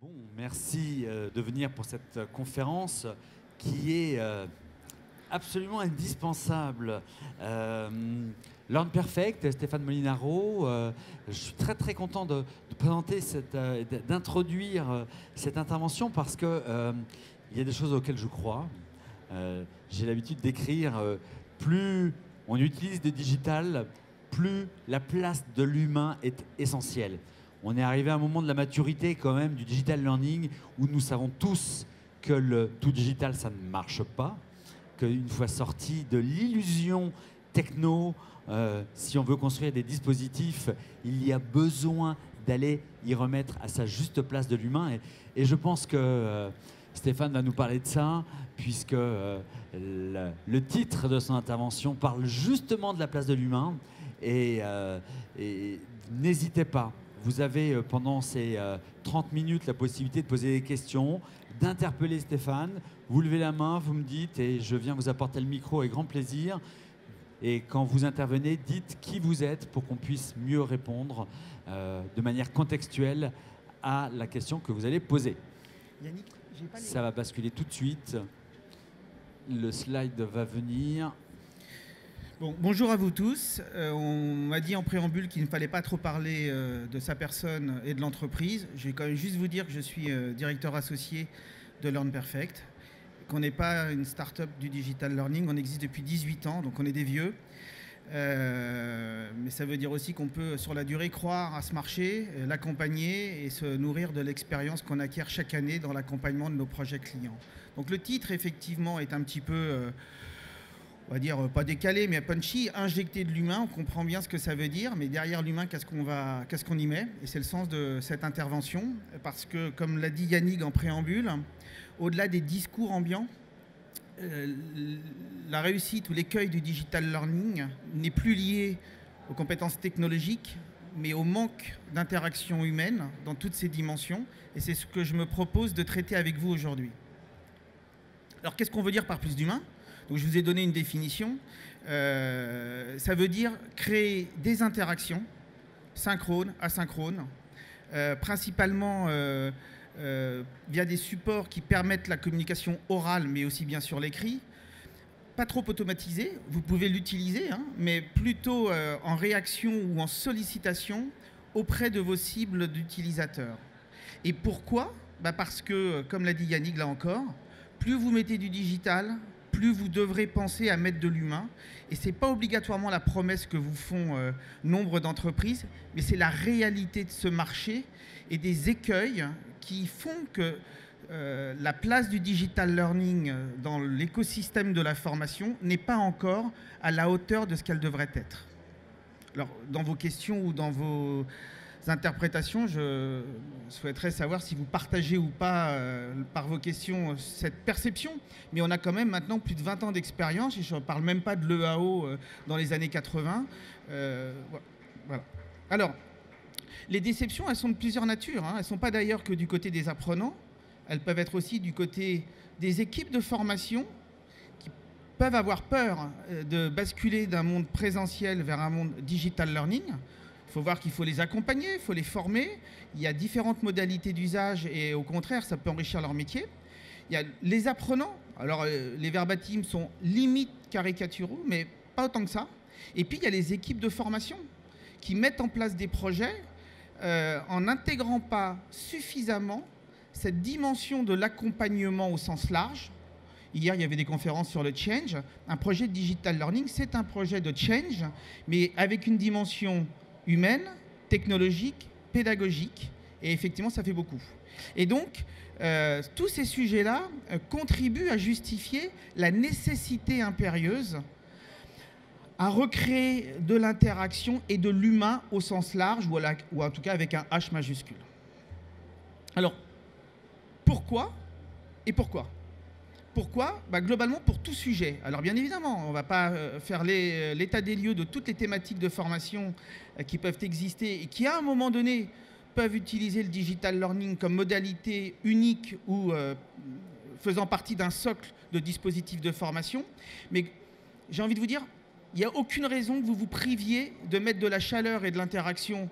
Bon, merci de venir pour cette conférence qui est absolument indispensable. Learn Perfect, Stéphane Molinaro, je suis très très content de présenter d'introduire cette intervention parce que il y a des choses auxquelles je crois. J'ai l'habitude d'écrire, plus on utilise des digitales, plus la place de l'humain est essentielle. On est arrivé à un moment de la maturité quand même du digital learning où nous savons tous que le tout digital, ça ne marche pas, qu'une fois sorti de l'illusion techno, si on veut construire des dispositifs, il y a besoin d'aller y remettre à sa juste place de l'humain. Et je pense que Stéphane va nous parler de ça, puisque le titre de son intervention parle justement de la place de l'humain. Et n'hésitez pas. Vous avez pendant ces 30 minutes la possibilité de poser des questions, d'interpeller Stéphane. Vous levez la main, vous me dites et je viens vous apporter le micro avec grand plaisir. Et quand vous intervenez, dites qui vous êtes pour qu'on puisse mieux répondre de manière contextuelle à la question que vous allez poser. Yannick, ça va basculer tout de suite. Le slide va venir. Bon, bonjour à vous tous. On m'a dit en préambule qu'il ne fallait pas trop parler de sa personne et de l'entreprise. Je vais quand même juste vous dire que je suis directeur associé de Learn Perfect, qu'on n'est pas une start-up du digital learning. On existe depuis 18 ans, donc on est des vieux. Mais ça veut dire aussi qu'on peut, sur la durée, croire à ce marché, l'accompagner et se nourrir de l'expérience qu'on acquiert chaque année dans l'accompagnement de nos projets clients. Donc le titre, effectivement, est un petit peu... on va dire, pas décalé, mais punchy, injecter de l'humain, on comprend bien ce que ça veut dire, mais derrière l'humain, qu'est-ce qu'on y met? Et c'est le sens de cette intervention, parce que, comme l'a dit Yannick en préambule, au-delà des discours ambiants, la réussite ou l'écueil du digital learning n'est plus lié aux compétences technologiques, mais au manque d'interaction humaine dans toutes ses dimensions, et c'est ce que je me propose de traiter avec vous aujourd'hui. Alors, qu'est-ce qu'on veut dire par plus d'humain? Donc, je vous ai donné une définition. Ça veut dire créer des interactions synchrones, asynchrones, principalement via des supports qui permettent la communication orale, mais aussi bien sûr l'écrit. Pas trop automatisé, vous pouvez l'utiliser, hein, mais plutôt en réaction ou en sollicitation auprès de vos cibles d'utilisateurs. Et pourquoi? Parce que, comme l'a dit Yannick là encore, plus vous mettez du digital, plus vous devrez penser à mettre de l'humain. Et ce n'est pas obligatoirement la promesse que vous font nombre d'entreprises, mais c'est la réalité de ce marché et des écueils qui font que la place du digital learning dans l'écosystème de la formation n'est pas encore à la hauteur de ce qu'elle devrait être. Alors, dans vos questions ou dans vos interprétations, je souhaiterais savoir si vous partagez ou pas par vos questions cette perception, mais on a quand même maintenant plus de 20 ans d'expérience et je ne parle même pas de l'EAO dans les années 80. Voilà. Alors, les déceptions, elles sont de plusieurs natures, hein. Elles ne sont pas d'ailleurs que du côté des apprenants, elles peuvent être aussi du côté des équipes de formation qui peuvent avoir peur de basculer d'un monde présentiel vers un monde digital learning. Il faut voir qu'il faut les accompagner, il faut les former. Il y a différentes modalités d'usage et au contraire, ça peut enrichir leur métier. Il y a les apprenants. Alors, les verbatims sont limite caricaturaux, mais pas autant que ça. Et puis, il y a les équipes de formation qui mettent en place des projets en n'intégrant pas suffisamment cette dimension de l'accompagnement au sens large. Hier, il y avait des conférences sur le change. Un projet de digital learning, c'est un projet de change, mais avec une dimension humaine, technologique, pédagogique, et effectivement, ça fait beaucoup. Et donc, tous ces sujets-là contribuent à justifier la nécessité impérieuse à recréer de l'interaction et de l'humain au sens large, ou en tout cas avec un H majuscule. Alors, pourquoi et pourquoi? Pourquoi? Globalement, pour tout sujet. Alors bien évidemment, on ne va pas faire l'état des lieux de toutes les thématiques de formation qui peuvent exister et qui, à un moment donné, peuvent utiliser le digital learning comme modalité unique ou faisant partie d'un socle de dispositifs de formation. Mais j'ai envie de vous dire, il n'y a aucune raison que vous vous priviez de mettre de la chaleur et de l'interaction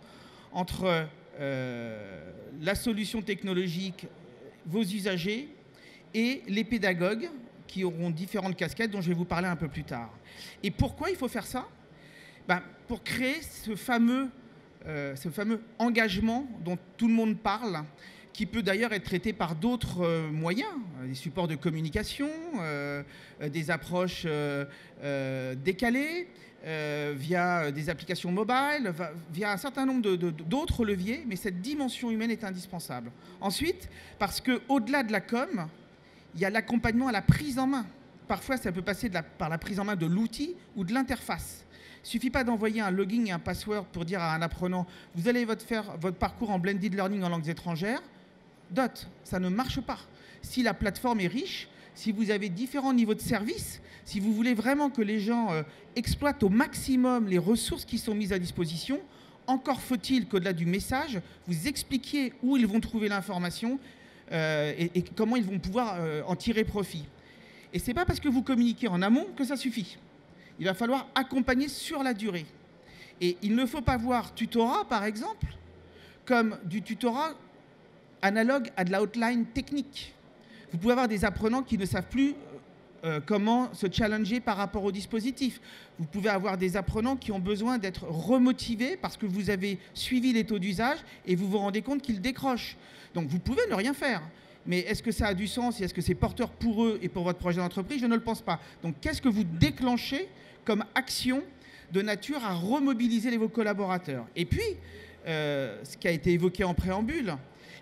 entre la solution technologique, vos usagers et les pédagogues qui auront différentes casquettes dont je vais vous parler un peu plus tard. Et pourquoi il faut faire ça? Pour créer ce fameux engagement dont tout le monde parle, qui peut d'ailleurs être traité par d'autres moyens, des supports de communication, des approches décalées, via des applications mobiles, via un certain nombre d'autres leviers, mais cette dimension humaine est indispensable. Ensuite, parce qu'au-delà de la com, il y a l'accompagnement à la prise en main. Parfois, ça peut passer par la prise en main de l'outil ou de l'interface. Il ne suffit pas d'envoyer un login et un password pour dire à un apprenant « Vous allez faire votre parcours en blended learning en langues étrangères ». Ça ne marche pas. Si la plateforme est riche, si vous avez différents niveaux de service, si vous voulez vraiment que les gens exploitent au maximum les ressources qui sont mises à disposition, encore faut-il qu'au-delà du message, vous expliquiez où ils vont trouver l'information et comment ils vont pouvoir en tirer profit. Et ce n'est pas parce que vous communiquez en amont que ça suffit. Il va falloir accompagner sur la durée. Et il ne faut pas voir tutorat, par exemple, comme du tutorat analogue à de la hotline technique. Vous pouvez avoir des apprenants qui ne savent plus comment se challenger par rapport au dispositif. Vous pouvez avoir des apprenants qui ont besoin d'être remotivés parce que vous avez suivi les taux d'usage et vous vous rendez compte qu'ils décrochent. Donc vous pouvez ne rien faire. Mais est-ce que ça a du sens et est-ce que c'est porteur pour eux et pour votre projet d'entreprise? Je ne le pense pas. Donc qu'est-ce que vous déclenchez comme action de nature à remobiliser vos collaborateurs? Et puis, ce qui a été évoqué en préambule,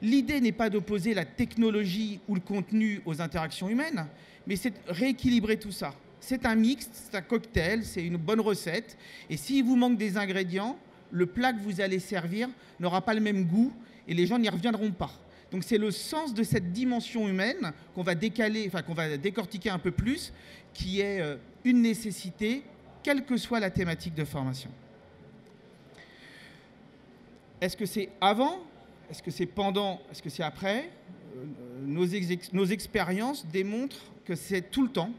l'idée n'est pas d'opposer la technologie ou le contenu aux interactions humaines, mais c'est de rééquilibrer tout ça. C'est un mix, c'est un cocktail, c'est une bonne recette. Et s'il vous manque des ingrédients, le plat que vous allez servir n'aura pas le même goût et les gens n'y reviendront pas. Donc c'est le sens de cette dimension humaine qu'on va qu'on va décortiquer un peu plus, qui est une nécessité, quelle que soit la thématique de formation. Est-ce que c'est avant? Est-ce que c'est pendant? Est-ce que c'est après? Nos expériences démontrent que c'est tout le temps.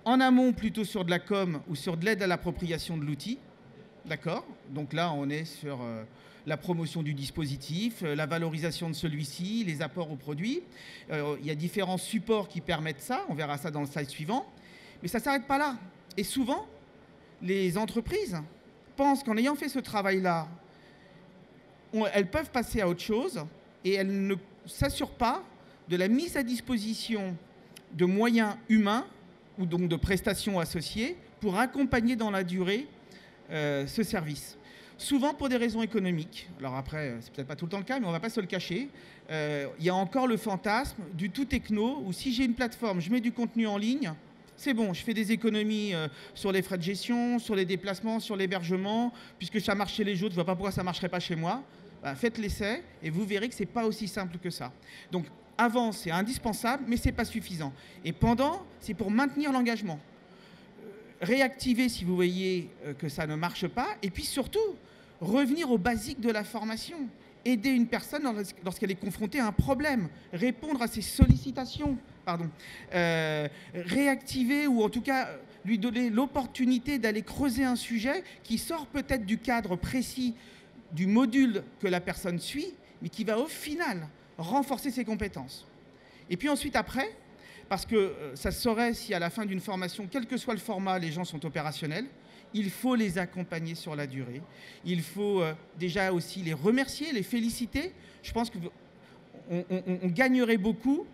En amont, plutôt sur de la com ou sur de l'aide à l'appropriation de l'outil. D'accord? Donc là, on est sur la promotion du dispositif, la valorisation de celui-ci, les apports au produit. Il y a différents supports qui permettent ça. On verra ça dans le slide suivant. Mais ça ne s'arrête pas là. Et souvent, les entreprises pensent qu'en ayant fait ce travail-là, elles peuvent passer à autre chose et elles ne s'assurent pas de la mise à disposition de moyens humains ou donc de prestations associées pour accompagner dans la durée ce service. Souvent pour des raisons économiques. Alors après, c'est peut-être pas tout le temps le cas, mais on ne va pas se le cacher. Il y a encore le fantasme du tout techno où si j'ai une plateforme, je mets du contenu en ligne, c'est bon, je fais des économies sur les frais de gestion, sur les déplacements, sur l'hébergement, puisque ça marche chez les autres, je ne vois pas pourquoi ça ne marcherait pas chez moi. Faites l'essai et vous verrez que ce n'est pas aussi simple que ça. Donc avant, c'est indispensable, mais ce n'est pas suffisant. Et pendant, c'est pour maintenir l'engagement. Réactiver si vous voyez que ça ne marche pas, et puis surtout, revenir aux basiques de la formation. Aider une personne lorsqu'elle est confrontée à un problème, répondre à ses sollicitations, réactiver ou en tout cas lui donner l'opportunité d'aller creuser un sujet qui sort peut-être du cadre précis du module que la personne suit, mais qui va au final renforcer ses compétences. Et puis ensuite après, parce que ça se saurait si à la fin d'une formation, quel que soit le format, les gens sont opérationnels, il faut les accompagner sur la durée. Il faut déjà aussi les remercier, les féliciter. Je pense qu'on gagnerait beaucoup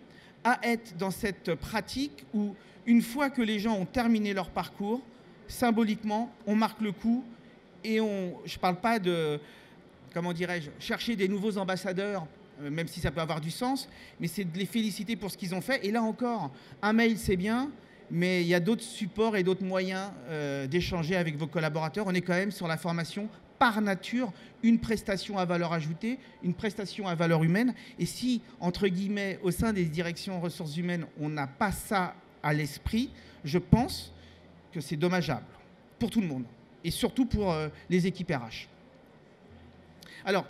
à être dans cette pratique où, une fois que les gens ont terminé leur parcours, symboliquement, on marque le coup et je ne parle pas de, comment dirais-je, chercher des nouveaux ambassadeurs, même si ça peut avoir du sens, mais c'est de les féliciter pour ce qu'ils ont fait. Et là encore, un mail, c'est bien, mais il y a d'autres supports et d'autres moyens d'échanger avec vos collaborateurs. On est quand même sur la formation par nature, une prestation à valeur ajoutée, une prestation à valeur humaine. Et si, entre guillemets, au sein des directions ressources humaines, on n'a pas ça à l'esprit, je pense que c'est dommageable pour tout le monde, et surtout pour les équipes RH. Alors,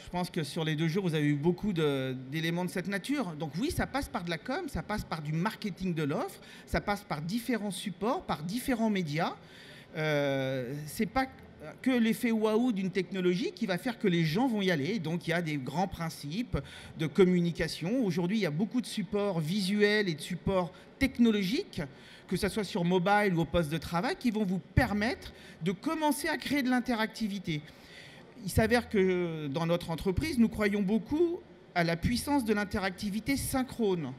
je pense que sur les 2 jours, vous avez eu beaucoup d'éléments de cette nature. Donc oui, ça passe par de la com, ça passe par du marketing de l'offre, ça passe par différents supports, par différents médias. C'est pas que l'effet waouh d'une technologie qui va faire que les gens vont y aller. Donc il y a des grands principes de communication. Aujourd'hui, il y a beaucoup de supports visuels et de supports technologiques, que ce soit sur mobile ou au poste de travail, qui vont vous permettre de commencer à créer de l'interactivité. Il s'avère que dans notre entreprise, nous croyons beaucoup à la puissance de l'interactivité synchrone,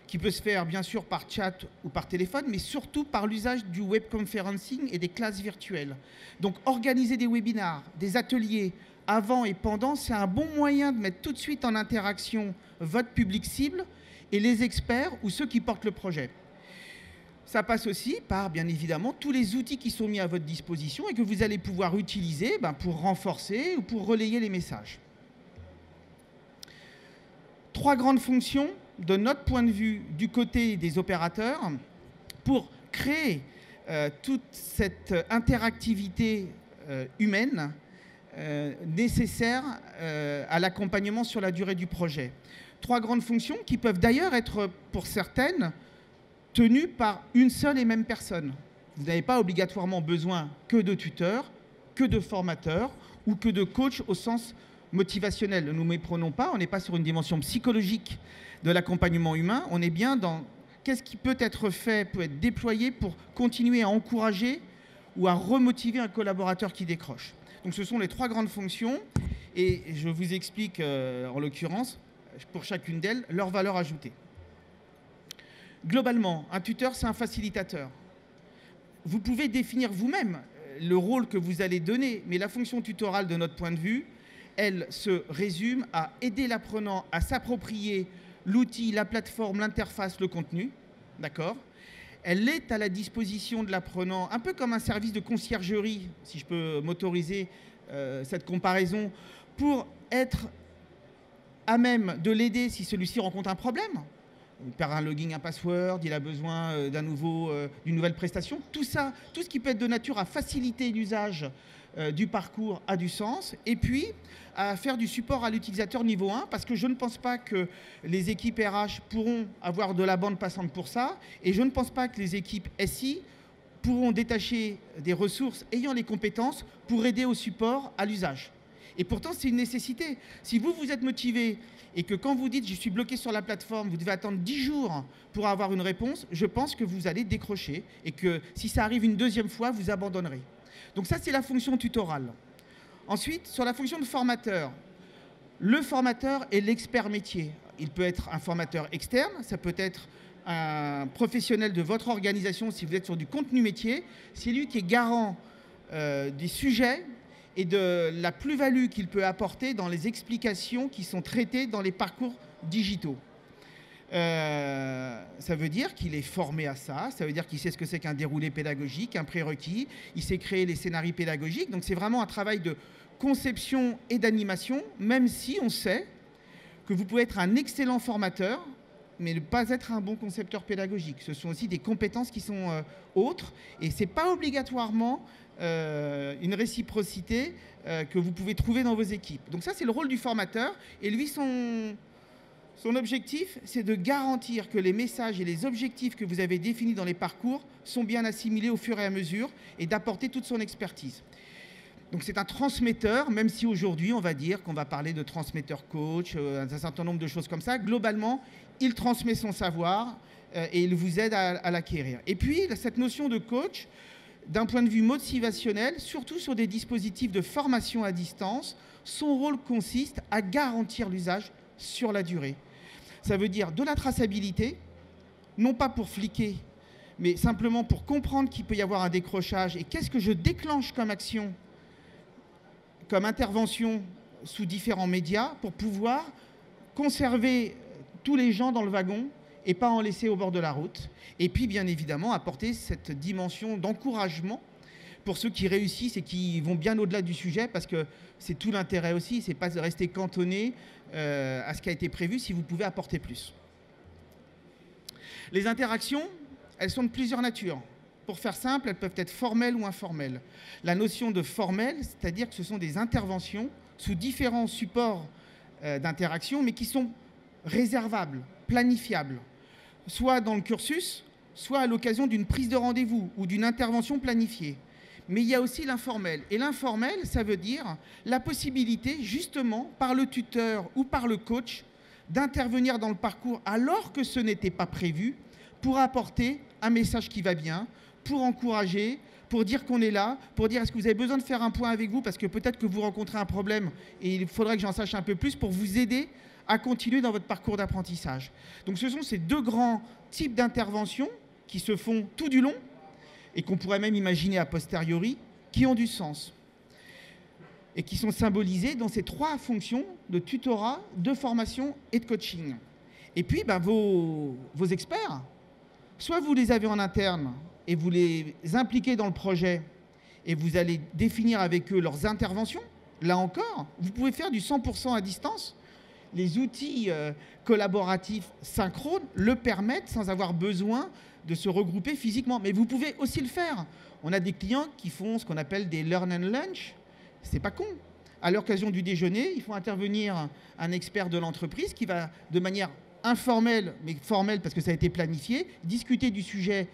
qui peut se faire bien sûr par chat ou par téléphone, mais surtout par l'usage du web conferencing et des classes virtuelles. Donc organiser des webinars, des ateliers avant et pendant, c'est un bon moyen de mettre tout de suite en interaction votre public cible et les experts ou ceux qui portent le projet. Ça passe aussi par, bien évidemment, tous les outils qui sont mis à votre disposition et que vous allez pouvoir utiliser pour renforcer ou pour relayer les messages. 3 grandes fonctions de notre point de vue du côté des opérateurs pour créer toute cette interactivité humaine nécessaire à l'accompagnement sur la durée du projet. 3 grandes fonctions qui peuvent d'ailleurs être, pour certaines, tenues par une seule et même personne. Vous n'avez pas obligatoirement besoin que de tuteurs, que de formateurs ou que de coachs au sens motivationnel. Ne nous méprenons pas, on n'est pas sur une dimension psychologique de l'accompagnement humain, on est bien dans qu'est-ce qui peut être fait, peut être déployé pour continuer à encourager ou à remotiver un collaborateur qui décroche. Donc ce sont les 3 grandes fonctions et je vous explique en l'occurrence, pour chacune d'elles, leur valeur ajoutée. Globalement, un tuteur, c'est un facilitateur. Vous pouvez définir vous-même le rôle que vous allez donner, mais la fonction tutorale, de notre point de vue, elle se résume à aider l'apprenant à s'approprier l'outil, la plateforme, l'interface, le contenu, d'accord ? Elle est à la disposition de l'apprenant, un peu comme un service de conciergerie, si je peux m'autoriser cette comparaison, pour être à même de l'aider si celui-ci rencontre un problème. Il perd un login, un password, il a besoin d'une nouvelle prestation. Tout ça, tout ce qui peut être de nature à faciliter l'usage du parcours a du sens. Et puis, à faire du support à l'utilisateur niveau 1, parce que je ne pense pas que les équipes RH pourront avoir de la bande passante pour ça, et je ne pense pas que les équipes SI pourront détacher des ressources ayant les compétences pour aider au support à l'usage. Et pourtant, c'est une nécessité. Si vous êtes motivé et que quand vous dites « je suis bloqué sur la plateforme », vous devez attendre 10 jours pour avoir une réponse, je pense que vous allez décrocher et que si ça arrive une deuxième fois, vous abandonnerez. Donc ça, c'est la fonction tutorale. Ensuite, sur la fonction de formateur, le formateur est l'expert métier. Il peut être un formateur externe, ça peut être un professionnel de votre organisation si vous êtes sur du contenu métier. C'est lui qui est garant des sujets et de la plus-value qu'il peut apporter dans les explications qui sont traitées dans les parcours digitaux. Ça veut dire qu'il est formé à ça, ça veut dire qu'il sait ce que c'est qu'un déroulé pédagogique, un prérequis, il sait créer les scénarios pédagogiques, donc c'est vraiment un travail de conception et d'animation, même si on sait que vous pouvez être un excellent formateur, mais ne pas être un bon concepteur pédagogique. Ce sont aussi des compétences qui sont autres, et ce n'est pas obligatoirement une réciprocité que vous pouvez trouver dans vos équipes. Donc ça, c'est le rôle du formateur, et lui, son objectif, c'est de garantir que les messages et les objectifs que vous avez définis dans les parcours sont bien assimilés au fur et à mesure et d'apporter toute son expertise. Donc c'est un transmetteur, même si aujourd'hui on va dire qu'on va parler de transmetteur coach, un certain nombre de choses comme ça. Globalement, il transmet son savoir et il vous aide à l'acquérir. Et puis cette notion de coach, d'un point de vue motivationnel, surtout sur des dispositifs de formation à distance, son rôle consiste à garantir l'usage sur la durée. Ça veut dire de la traçabilité, non pas pour fliquer, mais simplement pour comprendre qu'il peut y avoir un décrochage et qu'est-ce que je déclenche comme action, comme intervention sous différents médias pour pouvoir conserver tous les gens dans le wagon et pas en laisser au bord de la route. Et puis, bien évidemment, apporter cette dimension d'encouragement pour ceux qui réussissent et qui vont bien au-delà du sujet, parce que c'est tout l'intérêt aussi, c'est pas de rester cantonné à ce qui a été prévu si vous pouvez apporter plus. Les interactions, elles sont de plusieurs natures. Pour faire simple, elles peuvent être formelles ou informelles. La notion de formelle, c'est-à-dire que ce sont des interventions sous différents supports d'interaction, mais qui sont réservables, planifiables, soit dans le cursus, soit à l'occasion d'une prise de rendez-vous ou d'une intervention planifiée. Mais il y a aussi l'informel. Et l'informel, ça veut dire la possibilité, justement, par le tuteur ou par le coach, d'intervenir dans le parcours alors que ce n'était pas prévu, pour apporter un message qui va bien, pour encourager, pour dire qu'on est là, pour dire est-ce que vous avez besoin de faire un point avec vous parce que peut-être que vous rencontrez un problème et il faudrait que j'en sache un peu plus pour vous aider à continuer dans votre parcours d'apprentissage. Donc ce sont ces deux grands types d'interventions qui se font tout du long et qu'on pourrait même imaginer a posteriori, qui ont du sens et qui sont symbolisés dans ces trois fonctions de tutorat, de formation et de coaching. Et puis vos experts, soit vous les avez en interne et vous les impliquez dans le projet et vous allez définir avec eux leurs interventions. Là encore, vous pouvez faire du 100% à distance. Les outils collaboratifs synchrones le permettent sans avoir besoin de se regrouper physiquement. Mais vous pouvez aussi le faire. On a des clients qui font ce qu'on appelle des learn and lunch. C'est pas con. À l'occasion du déjeuner, il faut intervenir un expert de l'entreprise qui va, de manière informelle, mais formelle parce que ça a été planifié, discuter du sujet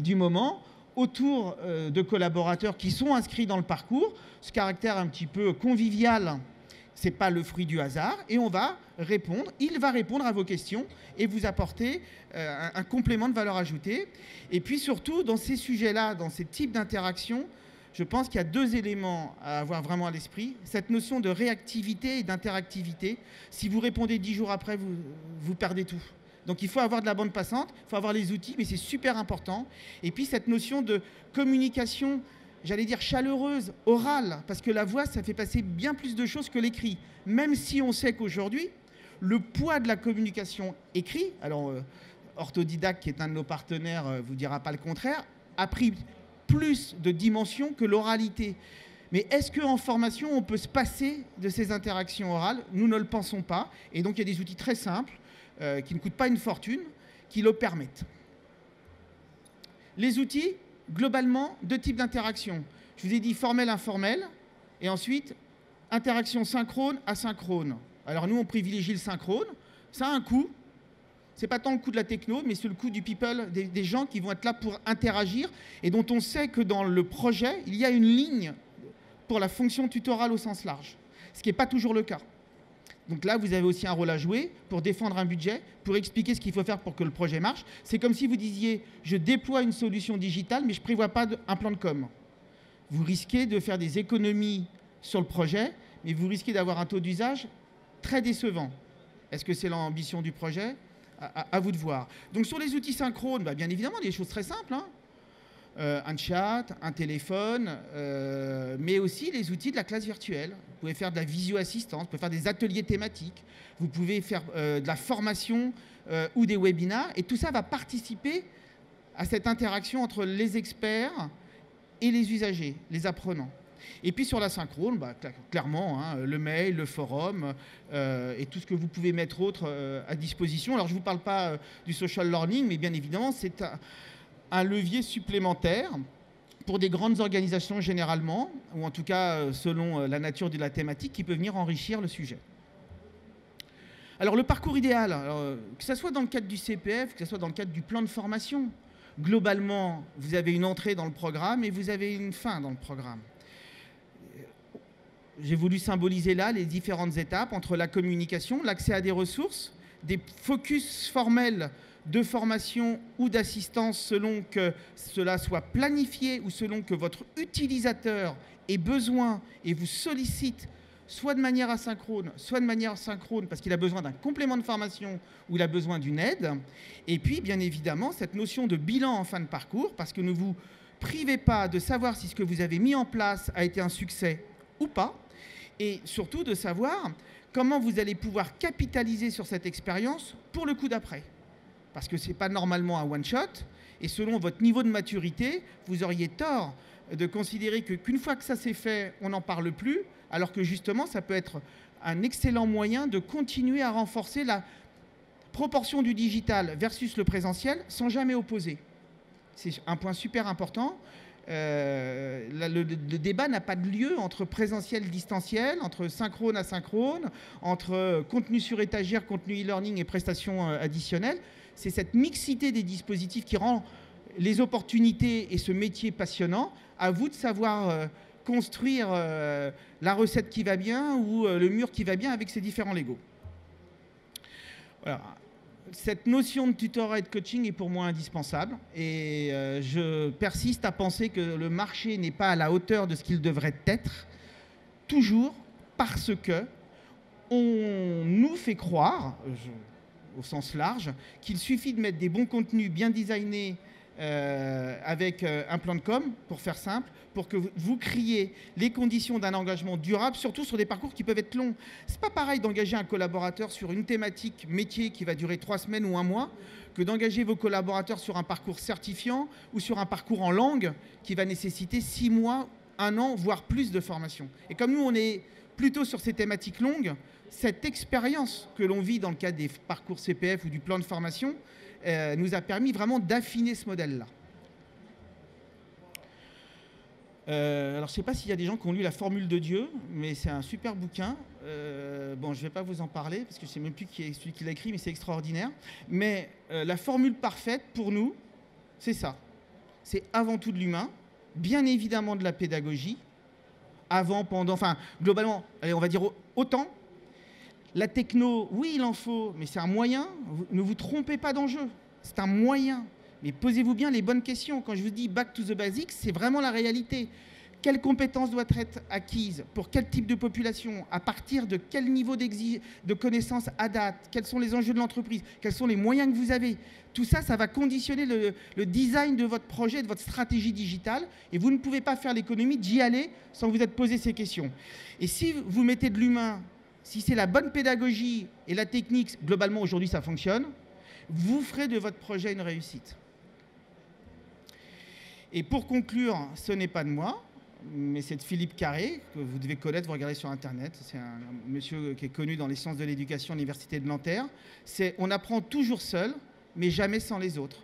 du moment autour de collaborateurs qui sont inscrits dans le parcours. Ce caractère un petit peu convivial, ce n'est pas le fruit du hasard. Et on va répondre, il va répondre à vos questions et vous apporter un complément de valeur ajoutée. Et puis surtout, dans ces sujets-là, dans ces types d'interactions, je pense qu'il y a deux éléments à avoir vraiment à l'esprit. Cette notion de réactivité et d'interactivité. Si vous répondez 10 jours après, vous perdez tout. Donc il faut avoir de la bande passante, il faut avoir les outils, mais c'est super important. Et puis cette notion de communication, j'allais dire chaleureuse, orale, parce que la voix, ça fait passer bien plus de choses que l'écrit. Même si on sait qu'aujourd'hui, le poids de la communication écrite, alors Orthodidacte, qui est un de nos partenaires, vous dira pas le contraire, a pris plus de dimensions que l'oralité. Mais est-ce qu'en formation, on peut se passer de ces interactions orales? Nous ne le pensons pas. Et donc, il y a des outils très simples, qui ne coûtent pas une fortune, qui le permettent. Les outils, globalement, deux types d'interactions. Je vous ai dit formel, informel, et ensuite, interaction synchrone, asynchrone. Alors nous, on privilégie le synchrone. Ça a un coût. Ce n'est pas tant le coût de la techno, mais c'est le coût du people, des gens qui vont être là pour interagir et dont on sait que dans le projet, il y a une ligne pour la fonction tutorale au sens large, ce qui n'est pas toujours le cas. Donc là, vous avez aussi un rôle à jouer pour défendre un budget, pour expliquer ce qu'il faut faire pour que le projet marche. C'est comme si vous disiez « je déploie une solution digitale, mais je ne prévois pas un plan de com ». Vous risquez de faire des économies sur le projet, mais vous risquez d'avoir un taux d'usage très décevant. Est-ce que c'est l'ambition du projet ? À vous de voir. Donc sur les outils synchrones, bien évidemment, des choses très simples. Un chat, un téléphone, mais aussi les outils de la classe virtuelle. Vous pouvez faire de la visio-assistance, vous pouvez faire des ateliers thématiques, vous pouvez faire de la formation ou des webinars, et tout ça va participer à cette interaction entre les experts et les usagers, les apprenants. Et puis sur la synchrone, clairement, le mail, le forum et tout ce que vous pouvez mettre autre à disposition. Alors je ne vous parle pas du social learning, mais bien évidemment, c'est un levier supplémentaire pour des grandes organisations généralement, ou en tout cas selon la nature de la thématique, qui peut venir enrichir le sujet. Alors le parcours idéal, que ce soit dans le cadre du CPF, que ce soit dans le cadre du plan de formation, globalement, vous avez une entrée dans le programme et vous avez une fin dans le programme. J'ai voulu symboliser là les différentes étapes entre la communication, l'accès à des ressources, des focus formels de formation ou d'assistance selon que cela soit planifié ou selon que votre utilisateur ait besoin et vous sollicite soit de manière asynchrone, soit de manière synchrone parce qu'il a besoin d'un complément de formation ou il a besoin d'une aide. Et puis, bien évidemment, cette notion de bilan en fin de parcours parce que ne vous privez pas de savoir si ce que vous avez mis en place a été un succès ou pas. Et surtout de savoir comment vous allez pouvoir capitaliser sur cette expérience pour le coup d'après. Parce que ce n'est pas normalement un one-shot, et selon votre niveau de maturité, vous auriez tort de considérer qu'une fois que ça s'est fait, on n'en parle plus, alors que justement, ça peut être un excellent moyen de continuer à renforcer la proportion du digital versus le présentiel sans jamais opposer. C'est un point super important. Le débat n'a pas de lieu entre présentiel et distanciel, entre synchrone asynchrone, entre contenu sur étagère, contenu e-learning et prestations additionnelles. C'est cette mixité des dispositifs qui rend les opportunités et ce métier passionnant À vous de savoir construire la recette qui va bien ou le mur qui va bien avec ces différents Lego. Voilà. Cette notion de tutorat et de coaching est pour moi indispensable et je persiste à penser que le marché n'est pas à la hauteur de ce qu'il devrait être, toujours parce que on nous fait croire, au sens large, qu'il suffit de mettre des bons contenus bien designés avec un plan de com, pour faire simple, pour que vous créiez les conditions d'un engagement durable, surtout sur des parcours qui peuvent être longs. C'est pas pareil d'engager un collaborateur sur une thématique métier qui va durer 3 semaines ou 1 mois, que d'engager vos collaborateurs sur un parcours certifiant ou sur un parcours en langue qui va nécessiter 6 mois, 1 an, voire plus de formation. Et comme nous, on est plutôt sur ces thématiques longues, cette expérience que l'on vit dans le cadre des parcours CPF ou du plan de formation nous a permis vraiment d'affiner ce modèle-là. Alors, je ne sais pas s'il y a des gens qui ont lu La Formule de Dieu, mais c'est un super bouquin. Bon, je ne vais pas vous en parler, parce que je ne sais même plus qui est celui qui l'a écrit, mais c'est extraordinaire. Mais la formule parfaite, pour nous, c'est ça. C'est avant tout de l'humain, bien évidemment de la pédagogie, avant, pendant, enfin, globalement, allez, on va dire autant. La techno, oui, il en faut, mais c'est un moyen. Ne vous trompez pas d'enjeu. C'est un moyen. Mais posez-vous bien les bonnes questions. Quand je vous dis back to the basics, c'est vraiment la réalité. Quelle compétence doit être acquise pour quel type de population, à partir de quel niveau de connaissances à date, quels sont les enjeux de l'entreprise, quels sont les moyens que vous avez. Tout ça, ça va conditionner le design de votre projet, de votre stratégie digitale. Et vous ne pouvez pas faire l'économie d'y aller sans vous être posé ces questions. Et si vous mettez de l'humain, si c'est la bonne pédagogie et la technique, globalement aujourd'hui ça fonctionne, vous ferez de votre projet une réussite. Et pour conclure, ce n'est pas de moi, mais c'est de Philippe Carré, que vous devez connaître, vous regardez sur Internet. C'est un monsieur qui est connu dans les sciences de l'éducation à l'Université de Nanterre. C'est « On apprend toujours seul, mais jamais sans les autres ».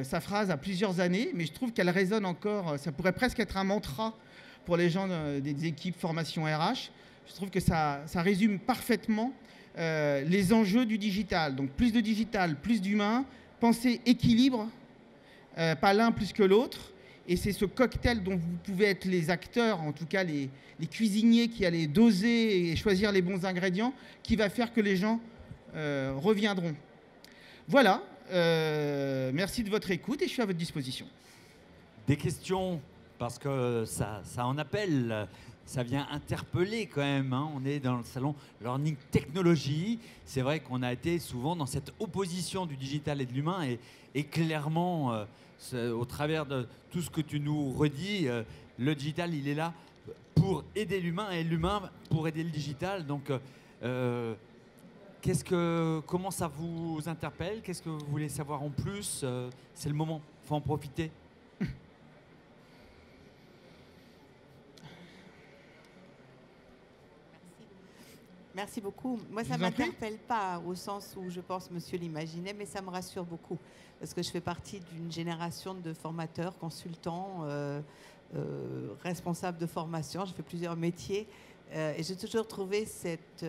Sa phrase a plusieurs années, mais je trouve qu'elle résonne encore. Ça pourrait presque être un mantra pour les gens des équipes formation RH. Je trouve que ça résume parfaitement les enjeux du digital. Donc plus de digital, plus d'humain, penser équilibre, pas l'un plus que l'autre. Et c'est ce cocktail dont vous pouvez être les acteurs, en tout cas les cuisiniers qui allaient doser et choisir les bons ingrédients, qui va faire que les gens reviendront. Voilà, merci de votre écoute et je suis à votre disposition. Des questions, parce que ça en appelle. Ça vient interpeller quand même, hein. On est dans le salon Learning Technology. C'est vrai qu'on a été souvent dans cette opposition du digital et de l'humain. Et clairement, au travers de tout ce que tu nous redis, le digital, il est là pour aider l'humain et l'humain pour aider le digital. Donc, comment ça vous interpelle? Qu'est-ce que vous voulez savoir en plus? C'est le moment, il faut en profiter. Merci beaucoup. Moi, ça ne m'interpelle pas au sens où je pense monsieur l'imaginait, mais ça me rassure beaucoup parce que je fais partie d'une génération de formateurs, consultants, responsables de formation. J'ai fait plusieurs métiers et j'ai toujours trouvé cette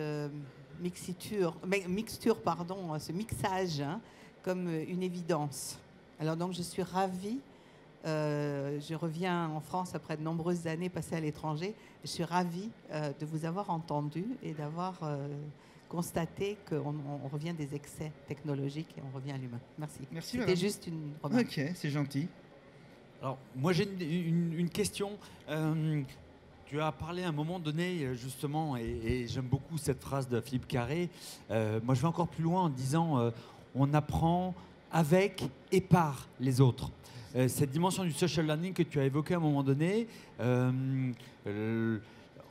mixture, ce mixage comme une évidence. Alors donc, je suis ravie. Je reviens en France après de nombreuses années passées à l'étranger. Je suis ravie de vous avoir entendu et d'avoir constaté qu'on revient des excès technologiques et on revient à l'humain. Merci. Merci. C'était juste une remarque. Ok, c'est gentil. Alors, moi j'ai une question. Tu as parlé à un moment donné, justement, et j'aime beaucoup cette phrase de Philippe Carré. Moi, je vais encore plus loin en disant on apprend avec et par les autres. Cette dimension du social learning que tu as évoquée à un moment donné,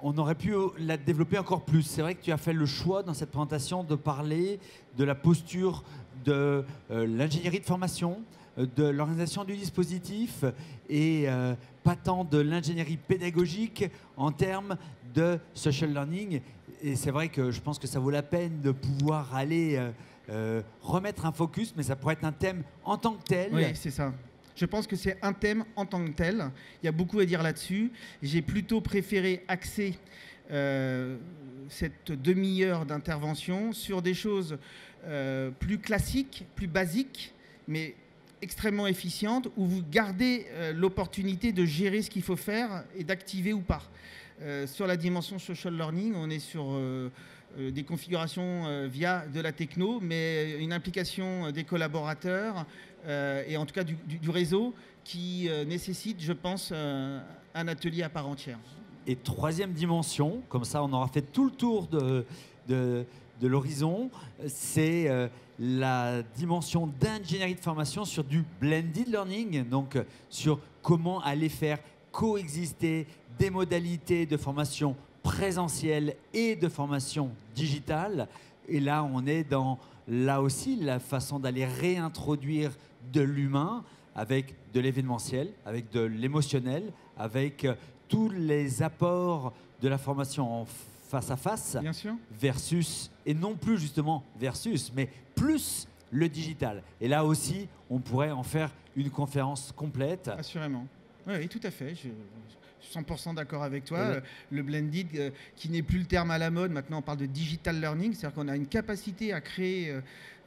on aurait pu la développer encore plus. C'est vrai que tu as fait le choix dans cette présentation de parler de la posture de l'ingénierie de formation, de l'organisation du dispositif et pas tant de l'ingénierie pédagogique en termes de social learning. Et c'est vrai que je pense que ça vaut la peine de pouvoir aller remettre un focus, mais ça pourrait être un thème en tant que tel. Oui, c'est ça. Je pense que c'est un thème en tant que tel. Il y a beaucoup à dire là-dessus. J'ai plutôt préféré axer cette demi-heure d'intervention sur des choses plus classiques, plus basiques, mais extrêmement efficiente où vous gardez l'opportunité de gérer ce qu'il faut faire et d'activer ou pas. Sur la dimension social learning, on est sur des configurations via de la techno, mais une implication des collaborateurs et en tout cas du réseau qui nécessite, je pense, un atelier à part entière. Et troisième dimension, comme ça on aura fait tout le tour de l'horizon, c'est la dimension d'ingénierie de formation sur du blended learning, donc sur comment aller faire coexister des modalités de formation présentielle et de formation digitale. Et là, on est dans, là aussi, la façon d'aller réintroduire de l'humain avec de l'événementiel, avec de l'émotionnel, avec tous les apports de la formation en face à face, bien sûr, versus, et non plus justement versus, mais plus le digital. Et là aussi, on pourrait en faire une conférence complète. Assurément. Oui, tout à fait. Je suis 100% d'accord avec toi. Le blended, qui n'est plus le terme à la mode, maintenant on parle de digital learning, c'est-à-dire qu'on a une capacité à créer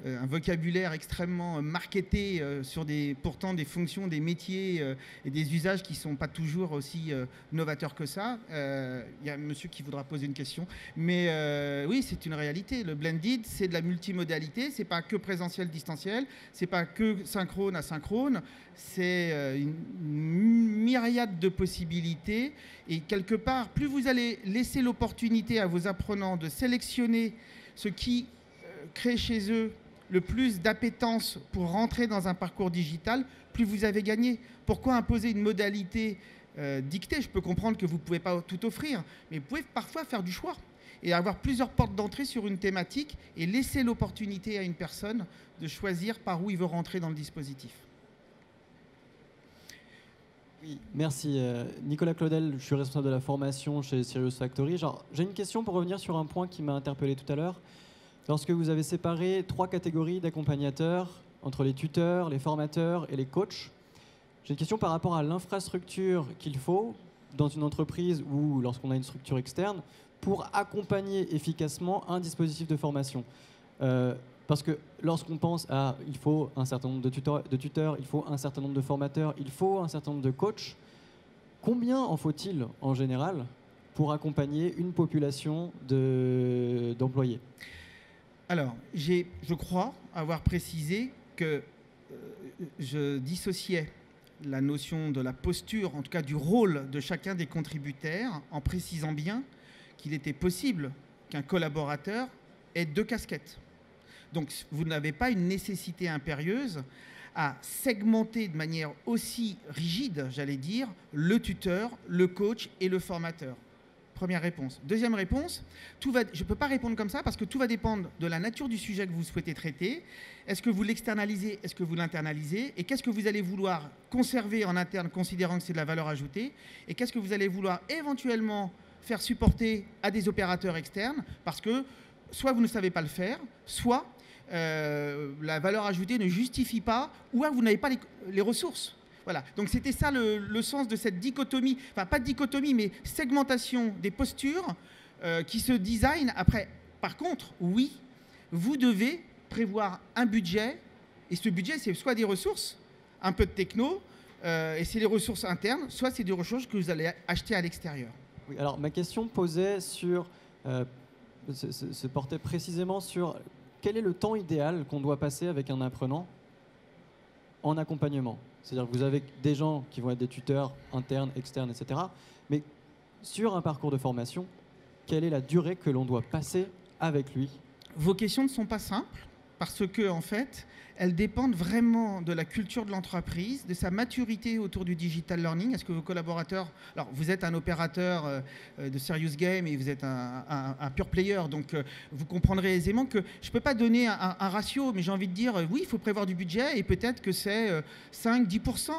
un vocabulaire extrêmement marketé sur pourtant des fonctions, des métiers et des usages qui ne sont pas toujours aussi novateurs que ça. Il y a un monsieur qui voudra poser une question. Mais oui, c'est une réalité. Le blended, c'est de la multimodalité. Ce n'est pas que présentiel, distanciel. Ce n'est pas que synchrone, asynchrone. C'est une myriade de possibilités. Et quelque part, plus vous allez laisser l'opportunité à vos apprenants de sélectionner ce qui crée chez eux le plus d'appétence pour rentrer dans un parcours digital, plus vous avez gagné. Pourquoi imposer une modalité dictée? Je peux comprendre que vous ne pouvez pas tout offrir, mais vous pouvez parfois faire du choix et avoir plusieurs portes d'entrée sur une thématique et laisser l'opportunité à une personne de choisir par où il veut rentrer dans le dispositif. Oui, merci. Nicolas Claudel, je suis responsable de la formation chez Sirius Factory. J'ai une question pour revenir sur un point qui m'a interpellé tout à l'heure. Lorsque vous avez séparé 3 catégories d'accompagnateurs entre les tuteurs, les formateurs et les coachs, j'ai une question par rapport à l'infrastructure qu'il faut dans une entreprise ou lorsqu'on a une structure externe pour accompagner efficacement un dispositif de formation. Parce que lorsqu'on pense à il faut un certain nombre de tuteurs, il faut un certain nombre de formateurs, il faut un certain nombre de coachs, combien en faut-il en général pour accompagner une population d'employés ? Alors, je crois avoir précisé que je dissociais la notion de la posture, en tout cas du rôle de chacun des contributeurs, en précisant bien qu'il était possible qu'un collaborateur ait 2 casquettes. Donc, vous n'avez pas une nécessité impérieuse à segmenter de manière aussi rigide, j'allais dire, le tuteur, le coach et le formateur. Première réponse. Deuxième réponse, je ne peux pas répondre comme ça parce que tout va dépendre de la nature du sujet que vous souhaitez traiter. Est-ce que vous l'externalisez? Est-ce que vous l'internalisez? Et qu'est-ce que vous allez vouloir conserver en interne, considérant que c'est de la valeur ajoutée? Et qu'est-ce que vous allez vouloir éventuellement faire supporter à des opérateurs externes? Parce que soit vous ne savez pas le faire, soit la valeur ajoutée ne justifie pas, ou vous n'avez pas les ressources. Voilà, donc c'était ça le sens de cette dichotomie, enfin pas de dichotomie, mais segmentation des postures qui se designent. Après, par contre, oui, vous devez prévoir un budget, et ce budget, c'est soit des ressources, un peu de techno, et c'est les ressources internes, soit c'est des ressources que vous allez acheter à l'extérieur. Oui, alors ma question posait sur, se portait précisément sur quel est le temps idéal qu'on doit passer avec un apprenant en accompagnement. C'est-à-dire que vous avez des gens qui vont être des tuteurs internes, externes, etc. Mais sur un parcours de formation, quelle est la durée que l'on doit passer avec lui? Vos questions ne sont pas simples parce que, en fait, elles dépendent vraiment de la culture de l'entreprise, de sa maturité autour du digital learning. Est-ce que vos collaborateurs... Alors, vous êtes un opérateur de serious game et vous êtes un pure player, donc vous comprendrez aisément que je ne peux pas donner un ratio, mais j'ai envie de dire, oui, il faut prévoir du budget et peut-être que c'est 5-10%,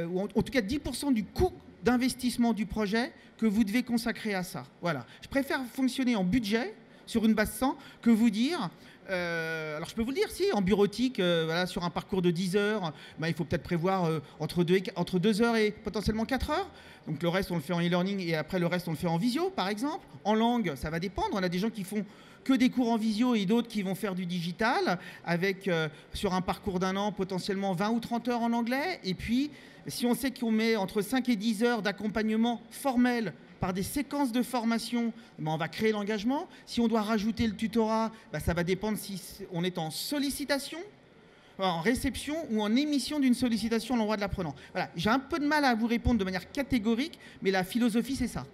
ou en tout cas 10% du coût d'investissement du projet que vous devez consacrer à ça. Voilà. Je préfère fonctionner en budget sur une base 100 que vous dire. Alors je peux vous le dire, si, en bureautique, voilà, sur un parcours de 10 heures, il faut peut-être prévoir entre 2 heures et potentiellement 4 heures. Donc le reste, on le fait en e-learning et après le reste, on le fait en visio, par exemple. En langue, ça va dépendre. On a des gens qui font que des cours en visio et d'autres qui vont faire du digital avec, sur un parcours d'un an, potentiellement 20 ou 30 heures en anglais. Et puis, si on sait qu'on met entre 5 et 10 heures d'accompagnement formel par des séquences de formation, on va créer l'engagement. Si on doit rajouter le tutorat, ça va dépendre si on est en sollicitation, en réception ou en émission d'une sollicitation à l'endroit de l'apprenant. Voilà. J'ai un peu de mal à vous répondre de manière catégorique, mais la philosophie, c'est ça.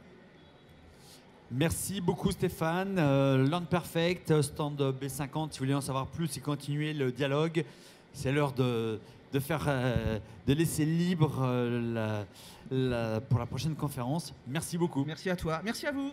Merci beaucoup Stéphane. Learn Perfect, stand B50, si vous voulez en savoir plus et continuer le dialogue, c'est l'heure de laisser libre pour la prochaine conférence. Merci beaucoup. Merci à toi. Merci à vous.